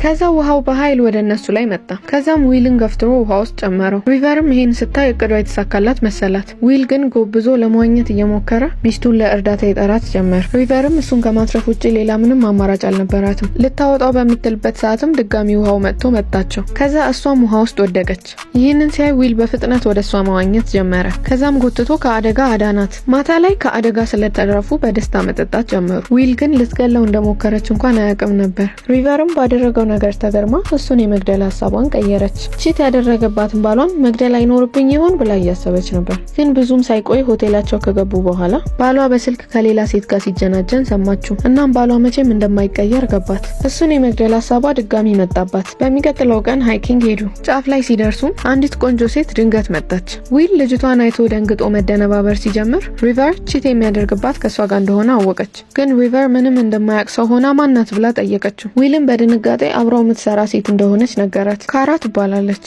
ከዛ ውሃው በኃይል ወደ እነሱ ላይ መጣ። ከዛም ዊልን ገፍትሮ ውሃ ውስጥ ጨመረው። ሪቨርም ይሄን ስታይ እቅዷ የተሳካላት መሰላት። ዊል ግን ጎብዞ ለመዋኘት እየሞከረ ሚስቱን ለእርዳታ ይጠራት ጀመር። ሪቨርም እሱን ከማትረፍ ውጪ ሌላ ምንም አማራጭ አልነበራትም። ልታወጣው በምትልበት ሰዓትም ድጋሚ ውሃው መጥቶ መጣቸው። ከዛ እሷም ውሃ ውስጥ ወደቀች። ይህንን ሲያይ ዊል በፍጥነት ወደ እሷ መዋኘት ጀመረ። ከዛም ጎትቶ ከአደጋ አዳናት። ማታ ላይ ከአደጋ ስለተረፉ በደስታ መጠጣት ጀመሩ። ዊል ግን ልትገለው እንደሞከረች እንኳን አያውቅም ነበር። ሪቨርም ባደረገው ነገር ተገርማ እሱን የመግደል ሀሳቧን ቀየረች። ቺት ያደረገባትን ባሏን መግደል አይኖርብኝ ይሆን ብላ እያሰበች ነበር። ግን ብዙም ሳይቆይ ሆቴላቸው ከገቡ በኋላ ባሏ በስልክ ከሌላ ሴት ጋር ሲጀናጀን ሰማችሁ። እናም ባሏ መቼም እንደማይቀየር ገባት። እሱን የመግደል ሀሳቧ ድጋሚ መጣባት። በሚቀጥለው ቀን ሃይኪንግ ሄዱ። ጫፍ ላይ ሲደርሱ አንዲት ቆንጆ ሴት ድንገት መጣች። ዊል ልጅቷን አይቶ ደንግጦ መደነባበር ሲጀምር ሪቨር ቺት የሚያደርግባት ከሷ ጋር እንደሆነ አወቀች። ግን ሪቨር ምንም እንደማያውቅ ሰው ሆና ማናት ብላ ጠየቀችው። ዊልም በድንጋጤ አብረው የምትሰራ ሴት እንደሆነች ነገራት። ካራ ትባላለች።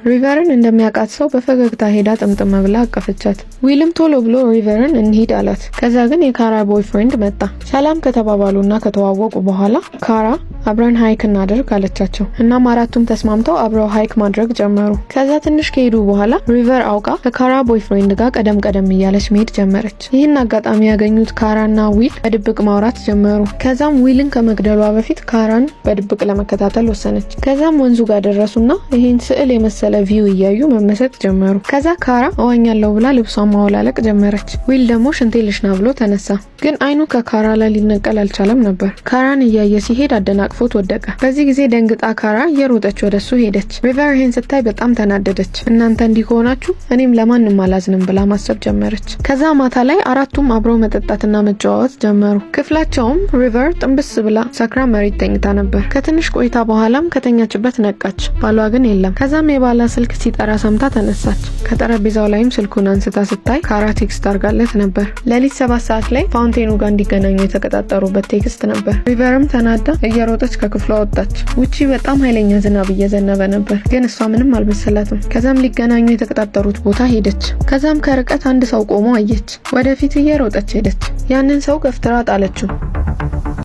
ሪቨርን እንደሚያውቃት ሰው በፈገግታ ሄዳ ጥምጥም ብላ አቀፈቻት። ዊልም ቶሎ ብሎ ሪቨርን እንሂድ አላት። ከዛ ግን የካራ ቦይፍሬንድ መጣ። ሰላም ከተባባሉና ከተዋወቁ በኋላ ካራ አብረን ሃይክ እናድርግ አለቻቸው። እናም አራቱም ተስማምተው አብረው ሃይክ ማድረግ ጀመሩ። ከዛ ትንሽ ከሄዱ በኋላ ሪቨር አውቃ ከካራ ቦይፍሬንድ ጋር ቀደም እያለች መሄድ ጀመረች። ይህን አጋጣሚ ያገኙት ካራና ዊል በድብቅ ማውራት ጀመሩ። ከዛም ዊልን ከመግደሏ በፊት ካራን በድብቅ ለመከታተል ወሰነች። ከዛም ወንዙ ጋር ደረሱና ይህን ስዕል የመሰለ ቪው እያዩ መመሰጥ ጀመሩ። ከዛ ካራ እዋኛለሁ ብላ ልብሷን ማወላለቅ ጀመረች። ዊል ደግሞ ሽንቴ ልሽና ብሎ ተነሳ። ግን አይኑ ከካራ ላይ ሊነቀል አልቻለም ነበር። ካራን እያየ ሲሄድ አደናቅፎት ወደቀ። በዚህ ጊዜ ደንግጣ ካራ እየሮጠች ወደሱ ሄደች። ሪቨር ይሄን ስታይ በጣም ተናደደች። እናንተ እንዲህ ከሆናችሁ እኔም ለማንም አላዝንም ብላ ማሰብ ጀመረች። ከዛ ማታ ላይ አራቱም አብረው መጠጣትና መጫወት ጀመሩ። ክፍላቸውም ሪቨር ጥንብስ ብላ ሰክራ መሬት ተኝታ ነበር። ከትንሽ ቆይታ በኋላም ከተኛችበት ነቃች። ባሏ ግን የለም። ከዛም የባሏ ስልክ ሲጠራ ሰምታ ተነሳች። ከጠረጴዛው ላይም ስልኩን አንስታ ስታይ ካራ ቴክስት አድርጋለት ነበር። ሌሊት 7 ሰዓት ላይ ፋውንቴኑ ጋር እንዲገናኙ የተቀጣጠሩበት ቴክስት ነበር። ሪቨርም ተናዳ እየሮጠች ከክፍሏ ወጣች። ውጪ በጣም ኃይለኛ ዝናብ እየዘነበ ነበር፣ ግን እሷ ምንም አልመሰላትም። ከዛም ሊገናኙ የተቀጣጠሩት ቦታ ሄደች። ከዛም ከርቀት አንድ ሰው ቆሞ አየች። ወደፊት እየሮጠች ሄደች። ያንን ሰው ገፍትራ ጣለችው።